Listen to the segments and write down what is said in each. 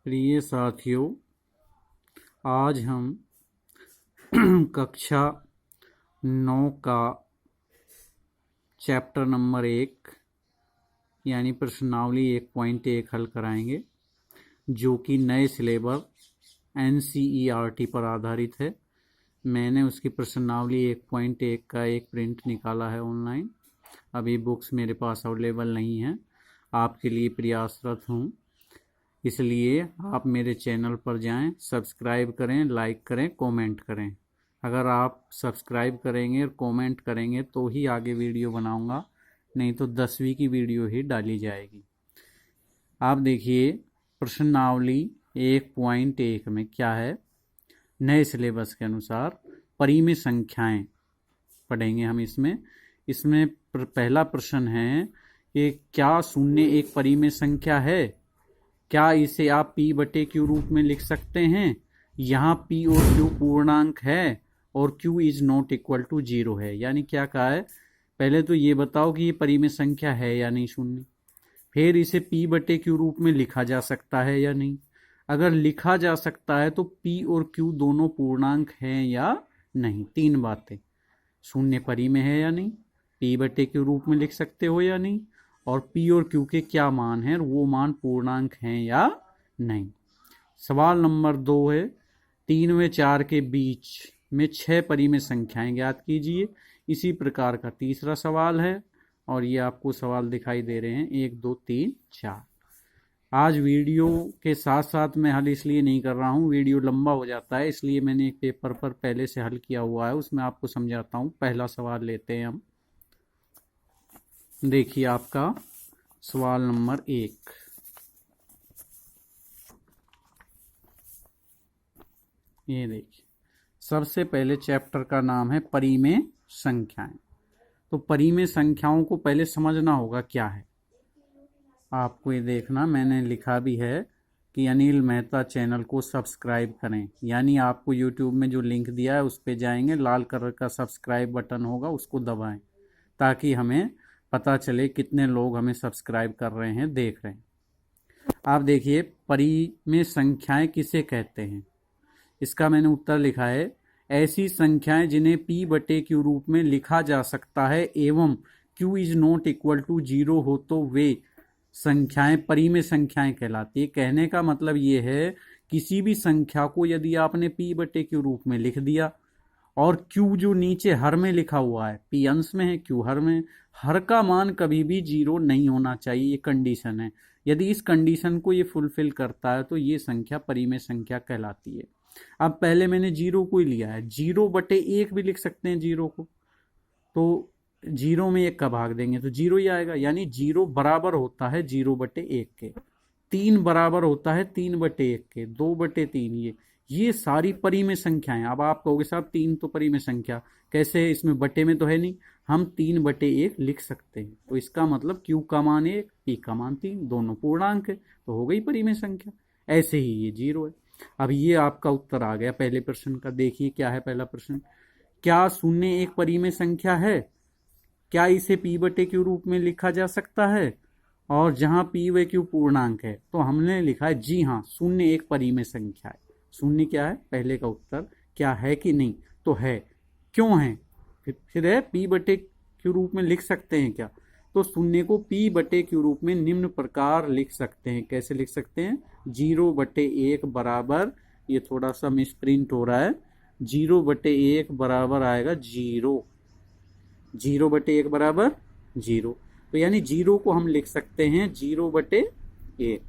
प्रिय साथियों, आज हम कक्षा 9 का चैप्टर नंबर 1 यानी प्रश्नावली 1.1 हल कराएंगे, जो कि नए सिलेबस NCERT पर आधारित है। मैंने उसकी प्रश्नावली 1.1 का एक प्रिंट निकाला है ऑनलाइन। अभी बुक्स मेरे पास अवेलेबल नहीं है, आपके लिए प्रयासरत हूँ। इसलिए आप मेरे चैनल पर जाएं, सब्सक्राइब करें, लाइक करें, कमेंट करें। अगर आप सब्सक्राइब करेंगे और कमेंट करेंगे तो ही आगे वीडियो बनाऊंगा, नहीं तो 10वीं की वीडियो ही डाली जाएगी। आप देखिए प्रश्नावली 1.1 में क्या है। नए सिलेबस के अनुसार परिमेय संख्याएं पढ़ेंगे हम। इसमें पहला प्रश्न है कि क्या शून्य एक परिमेय संख्या है? क्या इसे आप p बटे q रूप में लिख सकते हैं? यहाँ p और q पूर्णांक है और q is not equal to 0 है। यानी क्या कहा है, पहले तो ये बताओ कि ये परिमेय संख्या है या नहीं शून्य। फिर इसे p बटे q रूप में लिखा जा सकता है या नहीं। अगर लिखा जा सकता है तो p और q दोनों पूर्णांक हैं या नहीं। तीन बातें, शून्य परिमेय है या नहीं, p बटे q रूप में लिख सकते हो या नहीं, और p और q के क्या मान हैं, वो मान पूर्णांक हैं या नहीं। सवाल नंबर 2 है, 3 व 4 के बीच में 6 परिमेय संख्याएं ज्ञात कीजिए। इसी प्रकार का तीसरा सवाल है और ये आपको सवाल दिखाई दे रहे हैं 1 2 3 4। आज वीडियो के साथ साथ मैं हल इसलिए नहीं कर रहा हूँ, वीडियो लंबा हो जाता है, इसलिए मैंने एक पेपर पर पहले से हल किया हुआ है, उसमें आपको समझाता हूँ। पहला सवाल लेते हैं हम। देखिए आपका सवाल नंबर 1, ये देखिए सबसे पहले चैप्टर का नाम है परिमेय संख्याएं। तो परिमेय संख्याओं को पहले समझना होगा क्या है। आपको ये देखना, मैंने लिखा भी है कि अनिल मेहता चैनल को सब्सक्राइब करें। यानी आपको यूट्यूब में जो लिंक दिया है उस पर जाएंगे, लाल कलर का सब्सक्राइब बटन होगा, उसको दबाएं ताकि हमें पता चले कितने लोग हमें सब्सक्राइब कर रहे हैं, देख रहे हैं। आप देखिए परिमेय संख्याएं किसे कहते हैं। इसका मैंने उत्तर लिखा है, ऐसी संख्याएं जिन्हें p बटे q रूप में लिखा जा सकता है एवं q is not equal to 0 हो तो वे संख्याएं परिमेय संख्याएं कहलाती है। कहने का मतलब ये है, किसी भी संख्या को यदि आपने p बटे q रूप में लिख दिया और q जो नीचे हर में लिखा हुआ है, p अंश में है q हर में, हर का मान कभी भी 0 नहीं होना चाहिए, ये कंडीशन है। यदि इस कंडीशन को ये फुलफिल करता है तो ये संख्या परिमेय संख्या कहलाती है। अब पहले मैंने 0 को ही लिया है, 0 बटे 1 भी लिख सकते हैं 0 को, तो 0 में 1 का भाग देंगे तो 0 ही आएगा। यानी 0 बराबर होता है 0 बटे 1 के, 3 बराबर होता है 3 बटे 1 के, 2 बटे 3, ये सारी परिमेय संख्याएं। अब आप कहोगे साहब 3 तो परिमेय संख्या कैसे है, इसमें बटे में तो है नहीं, हम 3 बटे 1 लिख सकते हैं। तो इसका मतलब q का मान 1, p का मान 3, दोनों पूर्णांक है, तो हो गई परिमेय संख्या। ऐसे ही ये 0 है। अब ये आपका उत्तर आ गया पहले प्रश्न का। देखिए क्या है पहला प्रश्न, क्या शून्य एक परिमेय संख्या है? क्या इसे p बटे q रूप में लिखा जा सकता है? और जहां p व q पूर्णांक है तो हमने लिखा है जी हाँ, शून्य एक परिमेय संख्या है। शून्य क्या है, पहले का उत्तर, क्या है कि नहीं, तो है। क्यों है, फिर है p बटे q रूप में लिख सकते हैं क्या, तो शून्य को p बटे q रूप में निम्न प्रकार लिख सकते हैं। कैसे लिख सकते हैं, 0 बटे 1 बराबर, ये थोड़ा सा मिसप्रिंट हो रहा है, 0 बटे 1 बराबर आएगा 0, 0 बटे 1 बराबर 0। तो यानी 0 को हम लिख सकते हैं 0 बटे 1।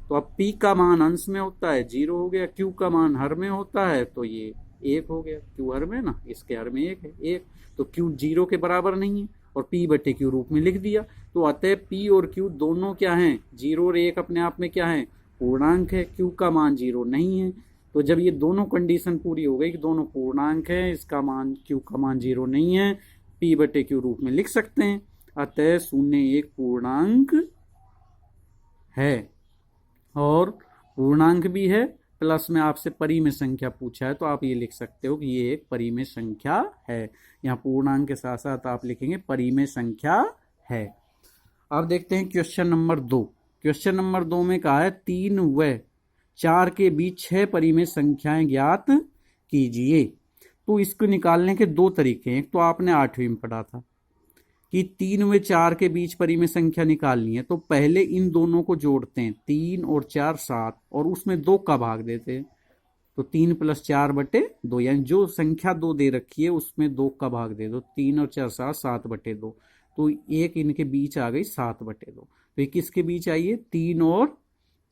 तो अब p का मान अंश में होता है 0 हो गया, q का मान हर में होता है तो ये 1 हो गया, q हर में ना, इसके हर में 1 है 1, तो q 0 के बराबर नहीं है और p बटे q रूप में लिख दिया। तो अतः p और q दोनों क्या हैं, 0 और 1 अपने आप में क्या है, पूर्णांक है। q का मान 0 नहीं है, तो जब ये दोनों कंडीशन पूरी हो गई कि दोनों पूर्णांक है, इसका मान q का मान 0 नहीं है, p बटे q रूप में लिख सकते हैं। अतः शून्य एक पूर्णांक है और पूर्णांक भी है, प्लस में आपसे परिमेय संख्या पूछा है तो आप ये लिख सकते हो कि ये एक परिमेय संख्या है। यहाँ पूर्णांक के साथ साथ आप लिखेंगे परिमेय संख्या है। अब देखते हैं क्वेश्चन नंबर 2। क्वेश्चन नंबर 2 में कहा है 3 व 4 के बीच 6 परिमेय संख्याएं ज्ञात कीजिए। तो इसको निकालने के दो तरीके हैं। एक तो आपने 8वीं में पढ़ा था कि 3 व 4 के बीच परिमेय संख्या निकालनी है, तो पहले इन दोनों को जोड़ते हैं, 3 और 4 7, और उसमें 2 का भाग देते हैं। तो 3 + 4/2, यानी जो संख्या 2 दे रखी है उसमें 2 का भाग दे दो। 3 और 4 7, 7/2। तो एक इनके बीच आ गई 7/2। तो ये किसके बीच आई है? 3 और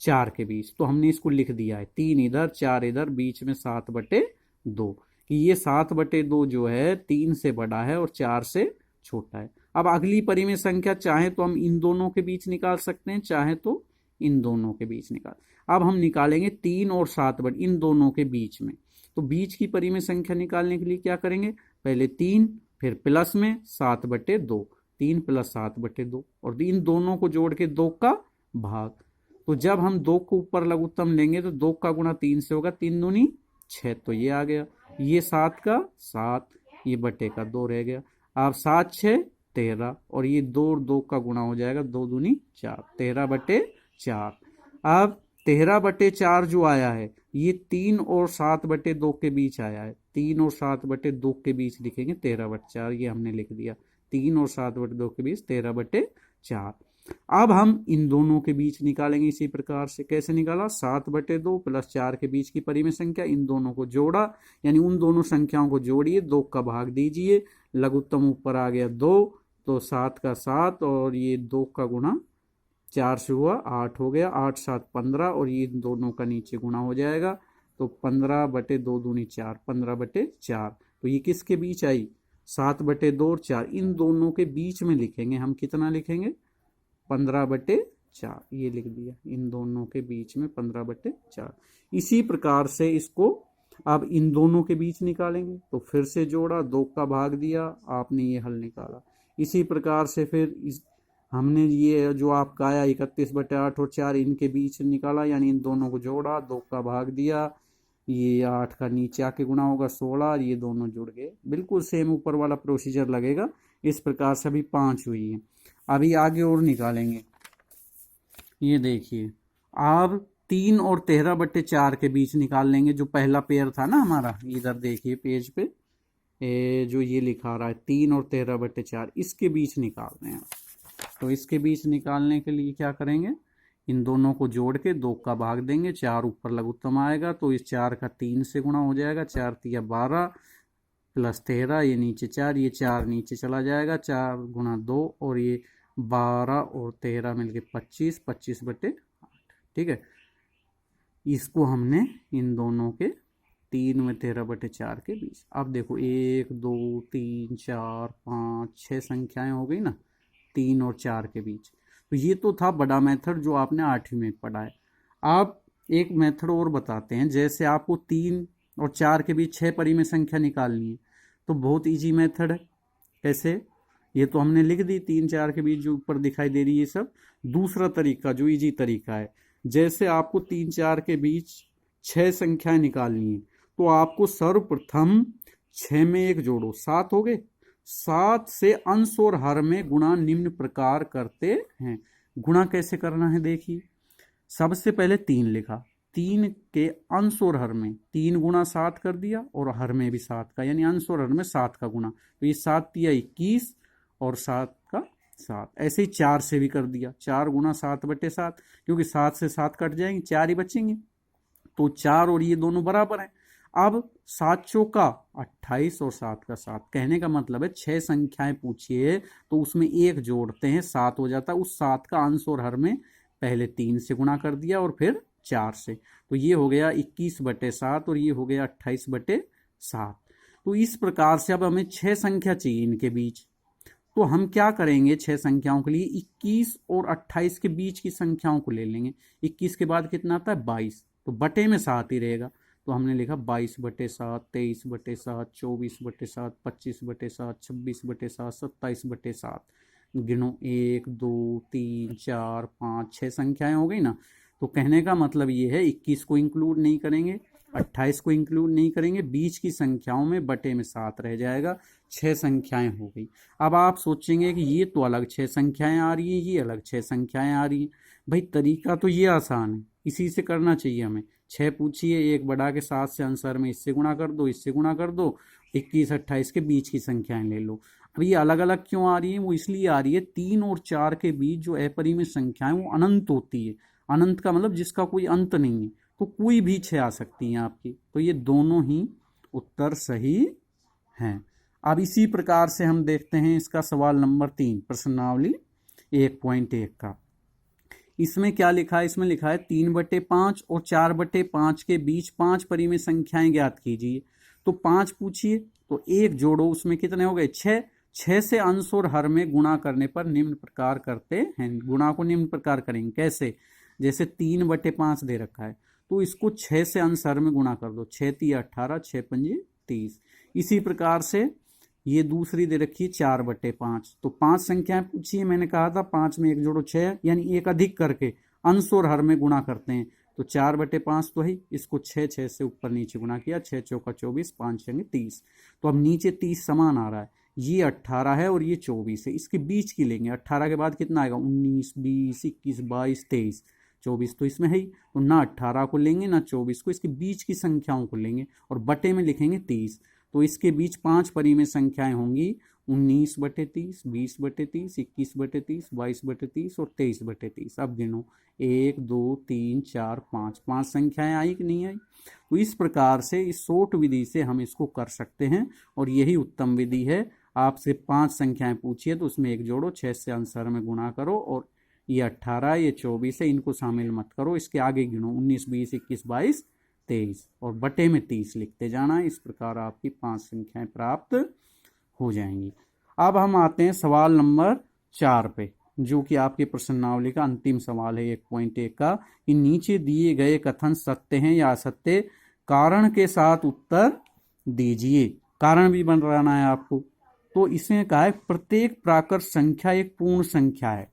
4 के बीच। तो हमने इसको लिख दिया है 3 इधर 4 इधर, बीच में 7/2, कि ये 7/2 जो है 3 से बड़ा है और 4 से छोटा है। अब अगली परिमेय संख्या चाहे तो हम इन दोनों के बीच निकाल सकते हैं, चाहे तो इन दोनों के बीच निकाल। अब हम निकालेंगे 3 और 7 इन दोनों के बीच में। तो बीच की परिमेय संख्या निकालने के लिए क्या करेंगे? पहले 3, फिर प्लस में 7/2, 3 + 7/2, और इन दोनों को जोड़ के 2 का भाग। तो जब हम 2 को ऊपर लघुत्तम लेंगे तो 2 का गुणा 3 से होगा, 3 दूनी 6, तो ये आ गया। ये 7 का 7, ये बटे का 2 रह गया। अब 7 6 13, और ये 2 और 2 का गुणा हो जाएगा, 2 दूनी 4, 13/4। अब 13/4 जो आया है ये 3 और 7/2 के बीच आया है। 3 और 7/2 के बीच लिखेंगे 13/4, ये हमने लिख दिया। 3 और 7/2 के बीच 13/4। अब हम इन दोनों के बीच निकालेंगे इसी प्रकार से। कैसे निकाला? 7/2 + 4 के बीच की परिमेय संख्या, इन दोनों को जोड़ा, यानी उन दोनों संख्याओं को जोड़िए, 2 का भाग दीजिए, लघुत्तम ऊपर आ गया 2, तो 7 का 7, और ये 2 का गुणा 4 से हुआ 8 हो गया, 8 7 15, और ये दोनों का नीचे गुणा हो जाएगा, तो 15/2 दूनी 4, 15/4। तो ये किसके बीच आई? 7/2 और 4, इन दोनों के बीच में लिखेंगे हम। कितना लिखेंगे? 15/4, ये लिख दिया, इन दोनों के बीच में 15/4। इसी प्रकार से इसको अब इन दोनों के बीच निकालेंगे, तो फिर से जोड़ा, 2 का भाग दिया, आपने ये हल निकाला। इसी प्रकार से फिर हमने ये जो आपका आया 31/8 और 4, इनके बीच निकाला, यानी इन दोनों को जोड़ा, 2 का भाग दिया, ये 8 का नीचे आके गुणा होगा 16, ये दोनों जुड़ गए। बिल्कुल सेम ऊपर वाला प्रोसीजर लगेगा। इस प्रकार से अभी 5 हुई है। अभी आगे और निकालेंगे। ये देखिए, अब 3 और 13/4 के बीच निकाल लेंगे। जो पहला पेयर था ना हमारा, इधर देखिए पेज पे जो ये लिखा रहा है 3 और 13/4, इसके बीच निकाल रहे हैं। तो इसके बीच निकालने के लिए क्या करेंगे? इन दोनों को जोड़ के 2 का भाग देंगे, 4 ऊपर लघुत्तम आएगा, तो इस 4 का 3 से गुणा हो जाएगा, 4 3 12 + 13, ये नीचे 4, ये 4 नीचे चला जाएगा, 4 × 2, और ये 12 और 13 मिलके 25, 25/8। ठीक है, इसको हमने इन दोनों के 3 व 13/4 के बीच। अब देखो 1 2 3 4 5 6 संख्याएं हो गई ना 3 और 4 के बीच। तो ये तो था बड़ा मेथड जो आपने 8वीं में पढ़ा है। आप एक मेथड और बताते हैं। जैसे आपको 3 और 4 के बीच 6 परिमेय संख्या निकालनी है, तो बहुत इजी मेथड है। कैसे? ये तो हमने लिख दी 3 4 के बीच जो ऊपर दिखाई दे रही है सब। दूसरा तरीका जो इजी तरीका है, जैसे आपको 3 4 के बीच 6 संख्याएं निकालनी है, तो आपको सर्वप्रथम 6 में 1 जोड़ो, 7 हो गए। 7 से अंश और हर में गुणा निम्न प्रकार करते हैं। गुणा कैसे करना है देखिए। सबसे पहले 3 लिखा, 3 के अंश और हर में 3 गुणा 7 कर दिया, और हर में भी 7 का, यानी अंश और हर में 7 का गुणा। तो ये 7 तिया 21 और 7 का 7। ऐसे ही 4 से भी कर दिया, 4 गुणा 7/7, क्योंकि 7 से 7 कट जाएंगे, 4 ही बचेंगे, तो 4 और ये दोनों बराबर हैं। अब 7 चौका 28 और 7 का 7। कहने का मतलब है 6 संख्याएं पूछिए तो उसमें 1 जोड़ते हैं, 7 हो जाता है। उस 7 का अंश और हर में पहले 3 से गुणा कर दिया और फिर 4 से, तो ये हो गया 21/7 और ये हो गया 28/7। तो इस प्रकार से अब हमें 6 संख्या चाहिए इनके बीच। तो हम क्या करेंगे? 6 संख्याओं के लिए 21 और 28 के बीच की संख्याओं को ले लेंगे। 21 के बाद कितना आता है? 22, तो बटे में 7 ही रहेगा। तो हमने लिखा 22/7, 23/7, 24/7, 25/7, 26/7, 27/7। गिनो 1 2 3 4 5 6 संख्याएं हो गई ना। तो कहने का मतलब ये है 21 को इंक्लूड नहीं करेंगे, 28 को इंक्लूड नहीं करेंगे, बीच की संख्याओं में बटे में 7 रह जाएगा। 6 संख्याएं हो गई। अब आप सोचेंगे कि ये तो अलग 6 संख्याएं आ रही हैं, ये अलग 6 संख्याएं आ रही हैं। भाई तरीका तो ये आसान है, इसी से करना चाहिए हमें। 6 पूछिए, 1 बढ़ा के 7 से आंसर में इससे गुणा कर दो, इससे गुणा कर दो, 21 28 के बीच की संख्याएं ले लो। अब ये अलग अलग क्यों आ रही है? वो इसलिए आ रही है 3 और 4 के बीच जो अपरिमेय संख्याएं वो अनंत होती है। अनंत का मतलब जिसका कोई अंत नहीं है, तो कोई भी 6 आ सकती है आपकी। तो ये दोनों ही उत्तर सही हैं। अब इसी प्रकार से हम देखते हैं इसका सवाल नंबर 3 प्रश्नावली 1.1 का। इसमें क्या लिखा है? इसमें लिखा है 3/5 और 4/5 के बीच 5 परिमेय संख्याएं ज्ञात कीजिए। तो 5 पूछिए, तो 1 जोड़ो, उसमें कितने हो गए? 6। 6 से अंश और हर में गुणा करने पर निम्न प्रकार करते हैं। गुणा को निम्न प्रकार करेंगे, कैसे? जैसे 3/5 दे रखा है, तो इसको 6 से अंश हर में गुणा कर दो, 6 3 18, 6 5 30। इसी प्रकार से ये दूसरी दे रखी है 4/5। तो 5 संख्याएं पूछिए, मैंने कहा था 5 में 1 जोड़ो 6, यानी एक अधिक करके अंश और हर में गुणा करते हैं। तो 4/5 तो है, इसको 6 से ऊपर नीचे गुणा किया, 6 चौका 24, 5 6 30। तो अब नीचे 30 समान आ रहा है, ये 18 है और ये 24 है, इसके बीच की लेंगे। 18 के बाद कितना आएगा? 19 20 21 22 23, 24 तो इसमें है ही, तो ना 18 को लेंगे ना 24 को, इसके बीच की संख्याओं को लेंगे और बटे में लिखेंगे 30। तो इसके बीच 5 परिमेय संख्याएं होंगी, 19/30, 20/30, 21/30, 22/30 और 23/30। अब गिनो, 1 2 3 4 5, 5 संख्याएं आई कि नहीं आई? तो इस प्रकार से इस शॉर्ट विधि से हम इसको कर सकते हैं और यही उत्तम विधि है। आपसे 5 संख्याएं पूछिए तो उसमें 1 जोड़ो, 6 से आंसर में गुणा करो, और ये 18 ये 24 है, इनको शामिल मत करो, इसके आगे गिनो 19 20 21 22 23 और बटे में 30 लिखते जाना है। इस प्रकार आपकी 5 संख्याएं प्राप्त हो जाएंगी। अब हम आते हैं सवाल नंबर 4 पे, जो कि आपकी प्रश्नावली का अंतिम सवाल है 1.1 का, कि नीचे दिए गए कथन सत्य हैं या असत्य, कारण के साथ उत्तर दीजिए। कारण भी बन रहना है आपको। तो इसमें कहा है प्रत्येक प्राकृत संख्या एक पूर्ण संख्या है,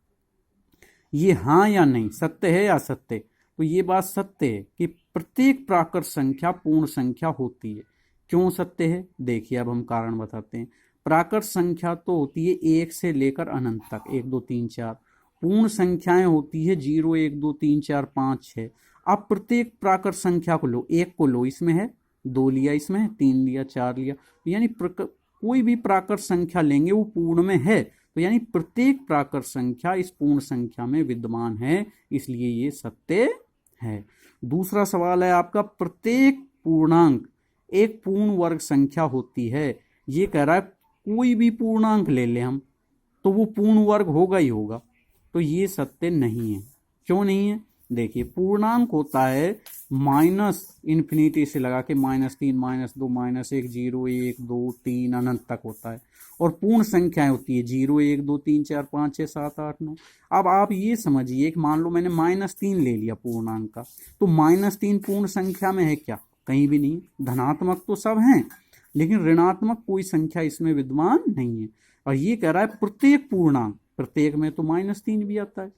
ये हाँ या नहीं, सत्य है या असत्य? तो ये बात सत्य है कि प्रत्येक प्राकृत संख्या पूर्ण संख्या होती है। क्यों सत्य है? देखिए अब हम कारण बताते हैं। प्राकृत संख्या तो होती है 1 से लेकर अनंत तक, 1 2 3 4। पूर्ण संख्याएं होती है 0 1 2 3 4 5 6। अब प्रत्येक प्राकृत संख्या को लो, 1 को लो, इसमें है 2 लिया, इसमें है 3 लिया, 4 लिया, यानी कोई भी प्राकृत संख्या लेंगे वो पूर्ण में है। तो यानी प्रत्येक प्राकृत संख्या इस पूर्ण संख्या में विद्यमान है, इसलिए ये सत्य है। दूसरा सवाल है आपका, प्रत्येक पूर्णांक एक पूर्ण वर्ग संख्या होती है। ये कह रहा है कोई भी पूर्णांक ले ले हम तो वो पूर्ण वर्ग होगा ही होगा। तो ये सत्य नहीं है। क्यों नहीं है? देखिए, पूर्णांक होता है माइनस इन्फिनिटी से लगा के -3 -2 -1 0 1 2 3 अनंत तक होता है, और पूर्ण संख्याएं होती है 0 1 2 3 4 5 6 7 8 9। अब आप ये समझिए कि मान लो मैंने -3 ले लिया पूर्णांक का, तो -3 पूर्ण संख्या में है क्या? कहीं भी नहीं। धनात्मक तो सब हैं, लेकिन ऋणात्मक कोई संख्या इसमें विद्यमान नहीं है। और ये कह रहा है प्रत्येक पूर्णांक, प्रत्येक में तो -3 भी आता है,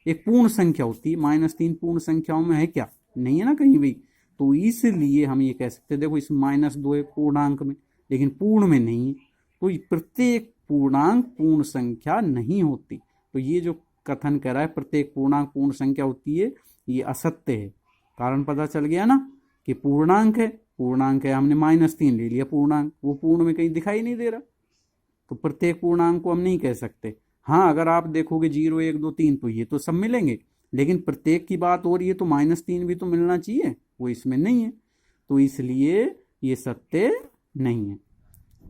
एक पूर्ण संख्या होती है। -3 पूर्ण संख्याओं में है क्या? नहीं है ना कहीं भी। तो इसलिए हम ये कह सकते हैं, देखो इस -2 है पूर्णांक में, लेकिन पूर्ण में नहीं है। तो प्रत्येक पूर्णांक पूर्ण संख्या नहीं होती। तो ये जो कथन कह रहा है प्रत्येक पूर्णांक पूर्ण संख्या होती है, ये असत्य है। कारण पता चल गया ना कि पूर्णांक है, पूर्णांक है, हमने -3 ले लिया पूर्णांक, वो पूर्ण में कहीं दिखाई नहीं दे रहा, तो प्रत्येक पूर्णांक को हम नहीं कह सकते। हाँ, अगर आप देखोगे 0 1 2 3 तो ये तो सब मिलेंगे, लेकिन प्रत्येक की बात हो रही है तो -3 भी तो मिलना चाहिए, वो इसमें नहीं है। तो इसलिए ये सत्य नहीं है।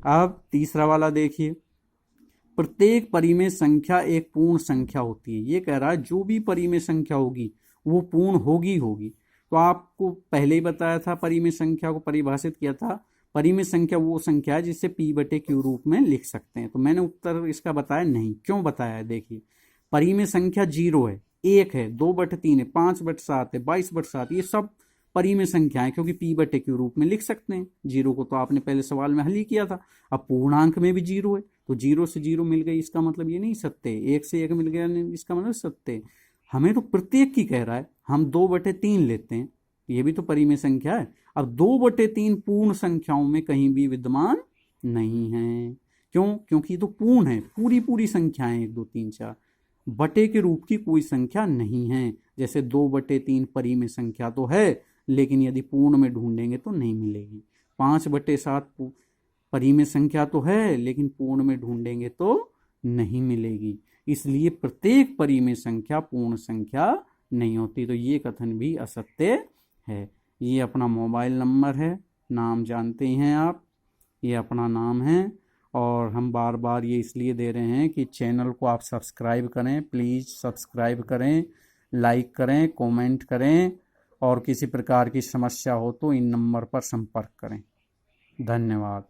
अब तीसरा वाला देखिए, प्रत्येक परिमेय संख्या एक पूर्ण संख्या होती है। ये कह रहा है जो भी परिमेय संख्या होगी वो पूर्ण होगी होगी। तो आपको पहले ही बताया था, परिमेय संख्या को परिभाषित किया था, परिमेय संख्या वो संख्या है जिसे p/q रूप में लिख सकते हैं। तो मैंने उत्तर इसका बताया नहीं। क्यों बताया है? देखिए, परिमेय संख्या 0 है, 1 है, 2/3 है, 5/7 है, 22/7, ये सब परिमेय संख्या है, क्योंकि p/q रूप में लिख सकते हैं। 0 को तो आपने पहले सवाल में हल ही किया था। अब पूर्णांक में भी 0 है, तो 0 से 0 मिल गई, इसका मतलब ये नहीं सत्य। 1 से 1 मिल गया, इसका मतलब सत्य। हमें तो प्रत्येक की कह रहा है, हम 2/3 लेते हैं, ये भी तो परिमेय संख्या है। अब 2/3 पूर्ण संख्याओं में कहीं भी विद्यमान नहीं है। क्यों? क्योंकि तो पूर्ण है, पूरी पूरी संख्याएं 1 2 3 4। बटे के रूप की कोई संख्या नहीं है। जैसे 2/3 परिमेय संख्या तो है, लेकिन यदि पूर्ण में ढूंढेंगे तो नहीं मिलेगी। 5/7 परिमेय संख्या तो है, लेकिन पूर्ण में ढूंढेंगे तो नहीं मिलेगी। इसलिए प्रत्येक परिमेय संख्या पूर्ण संख्या नहीं होती। तो ये कथन भी असत्य है। ये अपना मोबाइल नंबर है, नाम जानते हैं आप, ये अपना नाम है। और हम बार बार ये इसलिए दे रहे हैं कि चैनल को आप सब्सक्राइब करें, प्लीज़ सब्सक्राइब करें, लाइक करें, कमेंट करें, और किसी प्रकार की समस्या हो तो इन नंबर पर संपर्क करें। धन्यवाद।